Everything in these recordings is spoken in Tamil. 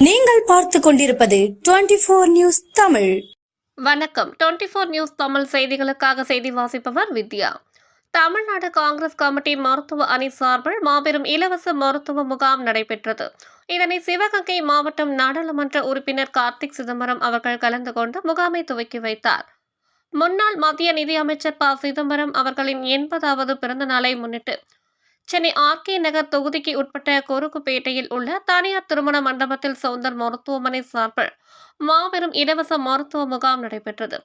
நீங்கள் பார்த்து கொண்டிருப்பது 24 நியூஸ் தமிழ். வணக்கம். 24 நியூஸ் தமிழ் செய்திகளுக்காக செய்தி வாசிப்பவர் வித்யா. தமிழ்நாடு காங்கிரஸ் கமிட்டி மருத்துவ அணி சார்பில் மாபெரும் இலவச மருத்துவ முகாம் நடைபெற்றது. இதனை சிவகங்கை மாவட்டம் நாடாளுமன்ற உறுப்பினர் கார்த்திக் சிதம்பரம் அவர்கள் கலந்து கொண்டு முகாமை துவக்கி வைத்தார். முன்னாள் மத்திய நிதியமைச்சர் ப. சிதம்பரம் அவர்களின் 80வது பிறந்த நாளை முன்னிட்டு சென்னை ஆர்.கே. நகர் தொகுதிக்கு உட்பட்ட கொருக்குப்பேட்டையில் உள்ள தனியார் திருமண மண்டபத்தில் சவுந்தர் மருத்துவமனை சார்பில் மாபெரும் இலவச மருத்துவ முகாம் நடைபெற்றது.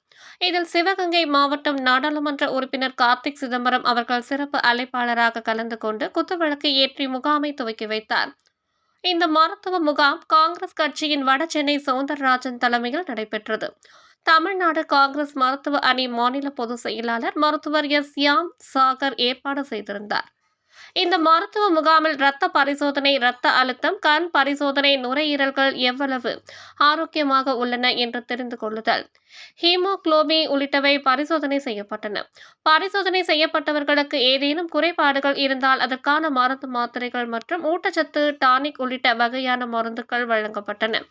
இதில் சிவகங்கை மாவட்டம் நாடாளுமன்ற உறுப்பினர் கார்த்திக் சிதம்பரம் அவர்கள் சிறப்பு அழைப்பாளராக கலந்து கொண்டு குத்துவிளக்கு ஏற்றி முகாமை துவக்கி வைத்தார். இந்த மருத்துவ முகாம் காங்கிரஸ் கட்சியின் வடசென்னை சவுந்தரராஜன் தலைமையில் நடைபெற்றது. தமிழ்நாடு காங்கிரஸ் மருத்துவ அணி மாநில பொதுச் செயலாளர் மருத்துவர் எஸ். யாம் சாகர் ஏற்பாடு செய்திருந்தார். இந்த மருத்துவ முகாமில் இரத்த பரிசோதனை, இரத்த அழுத்தம், கண் பரிசோதனை, நுரையீரல்கள் எவ்வளவு ஆரோக்கியமாக உள்ளன என்று தெரிந்து கொள்ளுதல், ஹீமோகுளோபின் உள்ளிட்டவை பரிசோதனை செய்யப்பட்டன. பரிசோதனை செய்யப்பட்டவர்களுக்கு ஏதேனும் குறைபாடுகள் இருந்தால் அதற்கான மருந்து மாத்திரைகள் மற்றும் ஊட்டச்சத்து டானிக் உள்ளிட்ட வகையான மருந்துகள் வழங்கப்பட்டன.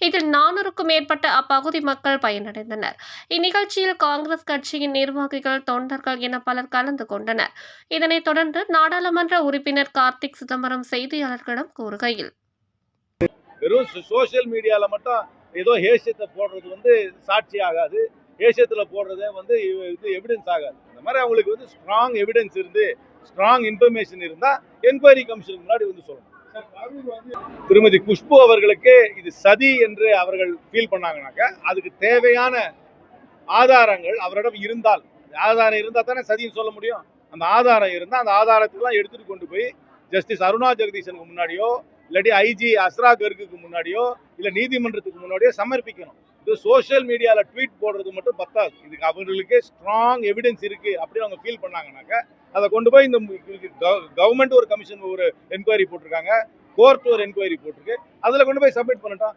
இதில் 400க்கும் மேற்பட்ட அப்பகுதி மக்கள் பயனடைந்தனர். இந்நிகழ்ச்சியில் காங்கிரஸ் கட்சியின் நிர்வாகிகள், தொண்டர்கள் என பலர் கலந்து கொண்டனர். இதனைத் தொடர்ந்து நாடாளுமன்ற உறுப்பினர் கார்த்திக் சிதம்பரம் செய்தியாளர்களிடம் கூறுகையில், வெறும் சோசியல் மீடியால மட்டும் ஏதோ ஏசியத்தை போடுறது சாட்சி ஆகாது. ஏசியத்துல போடுறதே இது எவிடன்ஸ் ஆகாது. இந்த மாதிரி அவங்களுக்கு ஸ்ட்ராங் எவிடன்ஸ் இருந்து ஸ்ட்ராங் இன்ஃபர்மேஷன் இருந்தா என்கொயரி கமிஷனுக்கு முன்னாடி சொல்லணும். திருமதி குஷ்பு அவர்களுக்கு இது சதி என்று அவர்கள் ஃபீல் பண்ணாங்கனாக்க அதுக்கு தேவையான ஆதாரங்கள் அவரிடம் இருந்தால், ஆதாரம் இருந்தா தானே சதின்னு சொல்ல முடியும். அந்த ஆதாரம் இருந்தால் அந்த ஆதாரத்தெல்லாம் எடுத்துட்டு கொண்டு போய் ஜஸ்டிஸ் அருணா ஜெகதீசனுக்கு முன்னாடியோ இல்லாட்டி ஐஜி அஸ்ரா கர்குக்கு முன்னாடியோ இல்லை நீதிமன்றத்துக்கு முன்னாடியோ சமர்ப்பிக்கணும். இது சோசியல் மீடியாவில் ட்வீட் போடுறது மட்டும் பத்தாது. இதுக்கு அவர்களுக்கு ஸ்ட்ராங் எவிடன்ஸ் இருக்கு அப்படின்னு அவங்க ஃபீல் பண்ணாங்கனாக்க அதை கொண்டு போய் இந்த கவர்மெண்ட் ஒரு கமிஷன் ஒரு என்கொயரி போட்டிருக்காங்க, கோர்ட் ஒரு என்கொயரி போட்டிருக்கு, அதில் கொண்டு போய் சப்மிட் பண்ணட்டும்.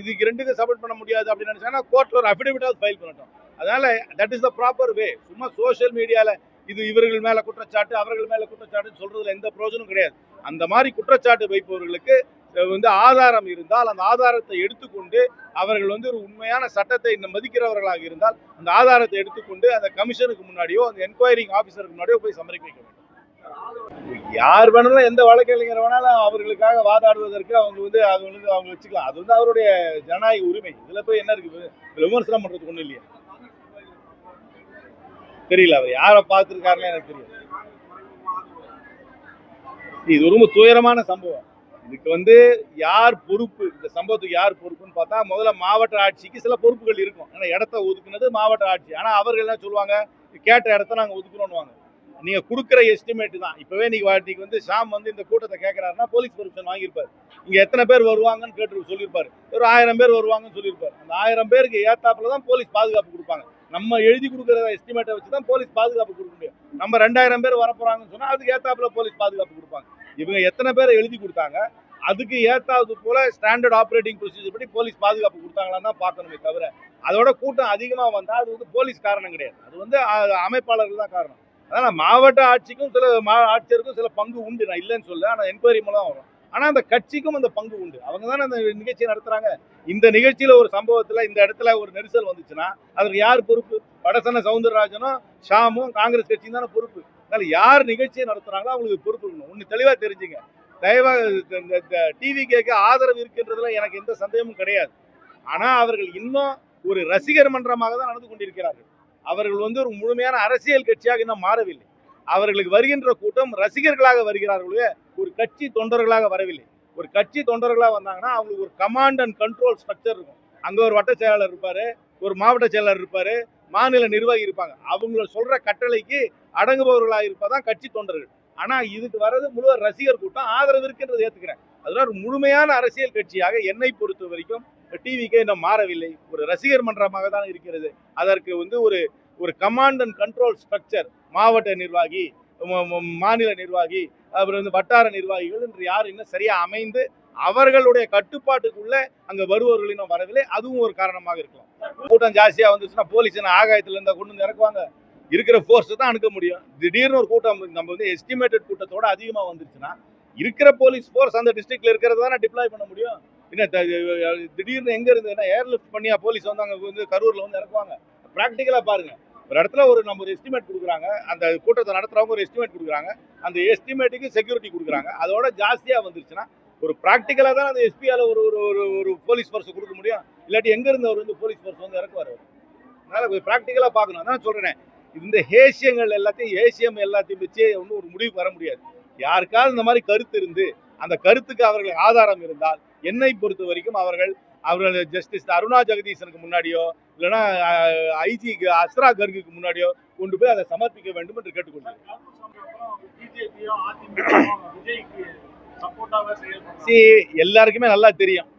இதுக்கு ரெண்டுக்கும் சப்மிட் பண்ண முடியாது அப்படின்னு நினைச்சாங்கன்னா கோர்ட்ல ஒரு அஃபிடவிட்டாவது ஃபைல் பண்ணட்டும். அதனால that is the proper way. சும்மா சோசியல் மீடியாவில் இது இவர்கள் மேல குற்றச்சாட்டு அவர்கள் மேல குற்றச்சாட்டு சொல்றதுல எந்த பிரயோஜனம் கிடையாது. அந்த மாதிரி குற்றச்சாட்டு வைப்பவர்களுக்கு ஆதாரம் இருந்தால் அந்த ஆதாரத்தை எடுத்துக்கொண்டு அவர்கள் ஒரு உண்மையான சட்டத்தை மதிக்கிறவர்களாக இருந்தால் அந்த ஆதாரத்தை எடுத்துக்கொண்டு அந்த கமிஷனுக்கு முன்னாடியோ அந்த என்கொயரிங் ஆபீசருக்கு முன்னாடியோ போய் சமர்ப்பிக்க வேண்டும். யார் வேணாலும் எந்த வழக்கறிஞர் வேணாலும் அவர்களுக்காக வாதாடுவதற்கு அவங்க வச்சுக்கலாம். அது அவருடைய ஜனநாயக உரிமை. இதுல போய் என்ன இருக்கு, விமர்சனம் பண்றதுக்கு ஒண்ணும் இல்லையா? தெரியல, அவர் யாரை பார்த்திருக்காருன்னு எனக்கு தெரியும். இது ரொம்ப துயரமான சம்பவம். இதுக்கு யார் பொறுப்பு, இந்த சம்பவத்துக்கு யார் பொறுப்புன்னு பார்த்தா முதல்ல மாவட்ட ஆட்சிக்கு சில பொறுப்புகள் இருக்கும். ஏன்னா இடத்த ஒதுக்குனது மாவட்ட ஆட்சி. ஆனா அவர்கள் என்ன சொல்லுவாங்க, கேட்ட இடத்த நாங்க ஒதுக்குறோம்னுவாங்க. நீங்க கொடுக்குற எஸ்டிமேட் தான். இப்பவே நீங்க ஷாம் இந்த கூட்டத்தை கேட்கிறாருன்னா போலீஸ் பெர்மிஷன் வாங்கியிருப்பாரு. இங்க எத்தனை பேர் வருவாங்கன்னு கேட்டு சொல்லியிருப்பாரு. ஒரு 1000 பேர் வருவாங்கன்னு சொல்லியிருப்பாரு. அந்த 1000 பேருக்கு ஏத்தாப்புல தான் போலீஸ் பாதுகாப்பு கொடுப்பாங்க. நம்ம எழுதி கொடுக்குற எஸ்டிமேட்டை வச்சுதான் போலீஸ் பாதுகாப்பு கொடுக்க முடியும். நம்ம 2000 பேர் வரப்போறாங்கன்னு சொன்னா அதுக்கு ஏத்தாப்புல போலீஸ் பாதுகாப்பு கொடுப்பாங்க. இவங்க எத்தனை பேரை எழுதி கொடுத்தாங்க, அதுக்கு ஏத்தாவது போல ஸ்டாண்டர்ட் ஆப்ரேட்டிங் ப்ரொசீஜர் படி போலீஸ் பாதுகாப்பு கொடுத்தாங்களான்னு தான் பார்க்கணுமே தவிர அதோட கூட்டம் அதிகமா வந்தா அது போலீஸ் காரணம் கிடையாது. அது அமைப்பாளர்கள் தான் காரணம். அதனால மாவட்ட ஆட்சிக்கும் சில ஆட்சியருக்கும் சில பங்கு உண்டு, நான் இல்லைன்னு சொல்ல. ஆனா என்கொயரி மூலம் வரும். ஆனா அந்த கட்சிக்கும் அந்த பங்கு உண்டு. அவங்க தானே அந்த நிகழ்ச்சியை நடத்துறாங்க. இந்த நிகழ்ச்சியில ஒரு சம்பவத்துல இந்த இடத்துல ஒரு நெரிசல் வந்துச்சுன்னா அதுக்கு யார் பொறுப்பு? வடசென்னை சவுந்தரராஜனும் ஷாமும் காங்கிரஸ் கட்சியும் தானே பொறுப்பு. அதனால யார் நிகழ்ச்சியை நடத்துறாங்களோ அவங்களுக்கு பொறுப்பு இருக்கணும். ஒண்ணு தெளிவா தெரிஞ்சுங்க. தயவாக டிவிகேக்கு ஆதரவு இருக்கின்றதுல எனக்கு எந்த சந்தேகமும் கிடையாது. ஆனா அவர்கள் இன்னும் ஒரு ரசிகர் மன்றமாக தான் நடந்து கொண்டிருக்கிறார்கள். அவர்கள் ஒரு முழுமையான அரசியல் கட்சியாக இன்னும் மாறவில்லை. அவர்களுக்கு வருகின்ற கூட்டம் ரசிகர்களாக வருகிறார்களே, ஒரு கட்சி தொண்டர்களாக வரவில்லை. ஒரு கட்சி தொண்டர்களாக வந்தாங்கன்னா அவங்களுக்கு ஒரு கமாண்ட் அண்ட் கண்ட்ரோல் ஸ்ட்ரக்சர் இருக்கும். அங்க ஒரு வட்ட செயலாளர் இருப்பாரு, ஒரு மாவட்ட செயலாளர் இருப்பாரு, மாநில நிர்வாகி இருப்பாங்க. அவங்க சொல்ற கட்டளைக்கு அடங்குபவர்களாக இருப்பதான் கட்சி தொண்டர்கள். ஆனா இதுக்கு வர்றது முழு ரசிகர் கூட்டம். ஆதரவு இருக்கின்றது ஏத்துக்கிறேன். அதனால ஒரு முழுமையான அரசியல் கட்சியாக என்னை பொறுத்த வரைக்கும் டிவிக்கே இன்னும் மாறவில்லை. ஒரு ரசிகர் மன்றமாக தான் இருக்கிறது. அதற்கு ஒரு கமாண்ட் அண்ட் கண்ட்ரோல் ஸ்ட்ரக்சர், மாவட்ட நிர்வாகி, மாநில நிர்வாகி, அப்புறம் வட்டார நிர்வாகிகள் என்று யார் இன்னும் சரியா அமைந்து அவர்களுடைய கட்டுப்பாட்டுக்குள்ள அங்க வருபவர்கள் இன்னும் வரவில்லை. அதுவும் ஒரு காரணமாக இருக்கலாம். கூட்டம் ஜாஸ்தியா வந்துச்சுன்னா போலீஸ் ஆகாயத்துல இருந்தா கொண்டு வந்து இறக்குவாங்க. இருக்கிற ஃபோர்ஸ் தான் அனுப்ப முடியும். திடீர்னு ஒரு கூட்டம் நம்ம எஸ்டிமேட்டட் கூட்டத்தோட அதிகமா வந்துருச்சுன்னா இருக்கிற போலீஸ் ஃபோர்ஸ் அந்த டிஸ்ட்ரிக்ட்ல இருக்கிறது தானே டிப்ளாய் பண்ண முடியும். என்ன திடீர்னு எங்க இருந்ததுன்னா ஏர்லிஃப்ட் பண்ணியா போலீஸ் வந்து அங்க வந்து கரூர்ல வந்து இறக்குவாங்க. பிராக்டிக்கலா பாருங்க. ஒரு இடத்துல நம்ம ஒரு எஸ்டிமேட் கொடுக்குறாங்க, அந்த கூட்டத்தை நடத்துறவங்க ஒரு எஸ்டிமேட் கொடுக்குறாங்க, அந்த எஸ்டிமேட்டுக்கு செக்யூரிட்டி கொடுக்குறாங்க, அதோட ஜாஸ்தியா வந்துருச்சுன்னா ஒரு பிராக்டிக்கலா தான் அந்த எஸ்பியால ஒரு ஒரு ஒரு ஒரு போலீஸ் ஃபோர்ஸ் கொடுக்க முடியும். இல்லாட்டி எங்க இருந்து அவர் வந்து போலீஸ் ஃபோர்ஸ் வந்து இறக்குவாரு. அதனால பிராக்டிக்கலா பார்க்கணும். அதான் சொல்றேன், இந்த ஏசியம் எல்லாத்தையும் வச்சு ஒன்றும் ஒரு முடிவுக்கு வர முடியாது. யாருக்காவது இந்த மாதிரி கருத்து இருந்து அந்த கருத்துக்கு அவர்கள் ஆதாரம் இருந்தால் என்னை பொறுத்த வரைக்கும் அவர்கள் ஜஸ்டிஸ் அருணா ஜெகதீசனுக்கு முன்னாடியோ இல்லைன்னா ஐஜி அஸ்ரா கர்குக்கு முன்னாடியோ கொண்டு போய் அதை சமர்ப்பிக்க வேண்டும் என்று கேட்டுக்கொள்கிறேன். எல்லாருக்குமே நல்லா தெரியும்,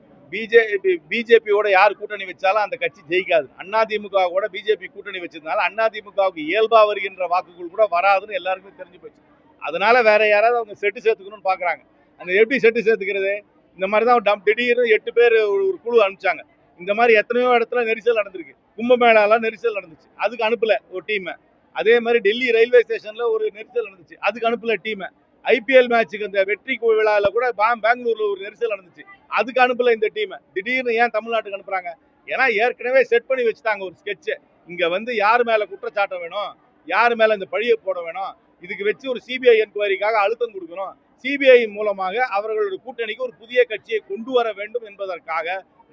பிஜேபியோட யார் கூட்டணி வச்சாலும் அந்த கட்சி ஜெயிக்காது. அதிமுக கூட பிஜேபி கூட்டணி வச்சிருந்தாலும் அதிமுகவுக்கு இயல்பா வருகின்ற வாக்குகள் கூட வராதுன்னு எல்லாருக்குமே தெரிஞ்சு போச்சு. அதனால வேற யாராவது அவங்க செட்டு சேர்த்துக்கணும்னு பாக்குறாங்க. அந்த எப்படி செட்டு சேர்த்துக்கிறது? இந்த மாதிரி தான் திடீர்னு 8 பேர் ஒரு குழு அனுப்பிச்சாங்க. இந்த மாதிரி எத்தனையோ இடத்துல நெரிசல் நடந்திருக்கு. கும்பமேளாலாம் நெரிசல் நடந்துச்சு, அதுக்கு அனுப்பல ஒரு டீம். அதே மாதிரி டெல்லி ரயில்வே ஸ்டேஷன்ல ஒரு நெரிசல் நடந்துச்சு, அதுக்கு அனுப்பல டீம். ஐபிஎல் மேட்சுக்கு அந்த வெற்றி விழால கூட பெங்களூர்ல ஒரு நெரிசல் நடந்துச்சு, அதுக்கு அனுப்பல இந்த டீம். திடீர்னு ஏன் தமிழ்நாட்டுக்கு அனுப்புறாங்க? ஏன்னா ஏற்கனவே செட் பண்ணி வச்சுட்டாங்க ஒரு ஸ்கெட்ச். இங்க வந்து யார் மேல குற்றச்சாட்ட வேணும், யார் மேல இந்த பழியை போட வேணும், இதுக்கு வச்சு ஒரு சிபிஐ என்கொயரிக்காக அழுத்தம் கொடுக்கணும். சிபிஐ மூலமாக அவர்களுடைய கூட்டணிக்கு ஒரு புதிய கட்சியை கொண்டு வர வேண்டும் என்பதற்காக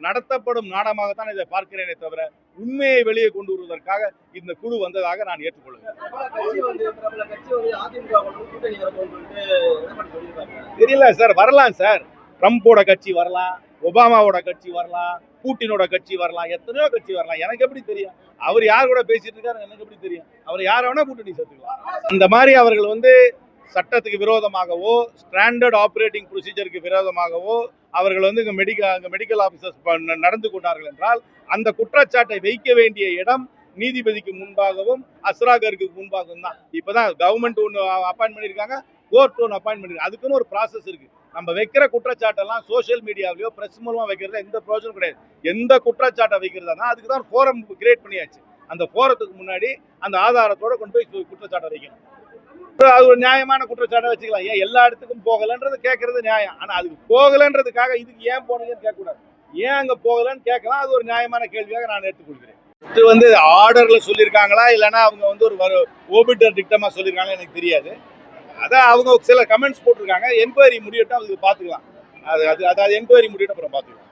நடத்தப்படும் நாடகமாகத்தான் இதை பார்க்கிறேனே தவிர உண்மையை வெளியே கொண்டு வருவதற்காக இந்த குழு வந்ததாக நான் ஏற்றுக்கொள்கிறேன். தெரியல சார், வரலாம் சார். ட்ரம்போட கட்சி வரலாம், ஒபாமாவோட கட்சி வரலாம், பூட்டினோட கட்சி வரலாம், எத்தனையோ கட்சி வரலாம். எனக்கு எப்படி தெரியும் அவர் யார் கூட பேசிட்டு இருக்காரு? எனக்கு எப்படி தெரியும்? அவர் யார வேணா கூட்டணி சேர்த்துக்கலாம். இந்த மாதிரி அவர்கள் வந்து சட்டத்துக்கு விரோதமாகவோ ஸ்டாண்டர்ட் ஆபரேட்டிங் ப்ரொசீஜருக்கு விரோதமாகவோ அவர்கள் வந்து இங்க மெடிக்கல் ஆபீசர்ஸ் நடந்து கொண்டார்கள் என்றால் அந்த குற்றச்சாட்டை வைக்க வேண்டிய இடம் நீதிபதிக்கு முன்பாகவும் அஸ்ரா கர்குக்கு முன்பாகவும் தான். இப்பதான் கவர்மெண்ட் ஒன்று அப்பாயின்ட் பண்ணியிருக்காங்க, கோர்ட் ஒன்று அப்பாயின்ட் பண்ணிருக்காங்க. அதுக்குன்னு ஒரு ப்ராசஸ் இருக்கு. நம்ம வைக்கிற குற்றச்சாட்டெல்லாம் சோசியல் மீடியாவிலயோ பிரஸ் மூலமா வைக்கிறதுல எந்த பிரயோஜனம் கிடையாது. எந்த குற்றச்சாட்டை வைக்கிறதா அதுக்கு தான் ஃபோரம் கிரியேட் பண்ணியாச்சு. அந்த ஃபோரத்துக்கு முன்னாடி அந்த ஆதாரத்தோட கொண்டு போய் குற்றச்சாட்டை வைக்கணும். அது ஒரு நியாயமான குற்றச்சாட்டை வச்சுக்கலாம். ஏன் எல்லா இடத்துக்கும் போகலன்றது கேட்கறது நியாயம். ஆனா அதுக்கு போகலன்றதுக்காக இதுக்கு ஏன் போனீங்கன்னு கேட்கக்கூடாது. ஏன் அங்க போகலன்னு கேட்கலாம். அது ஒரு நியாயமான கேள்வியாக நான் எடுத்துக்கொள்கிறேன். இது வந்து ஆர்டர்ல சொல்லியிருக்காங்களா இல்லைன்னா அவங்க வந்து ஒரு ஓபிட்டர் டிக்டமா சொல்லியிருக்காங்களா எனக்கு தெரியாது. அதான் அவங்க சில கமெண்ட்ஸ் போட்டிருக்காங்க. என்கொயரி முடியட்டும், அதுக்கு பாத்துக்கலாம். அது என்கொயரி முடியட்டும், அப்புறம் பாத்துக்கலாம்.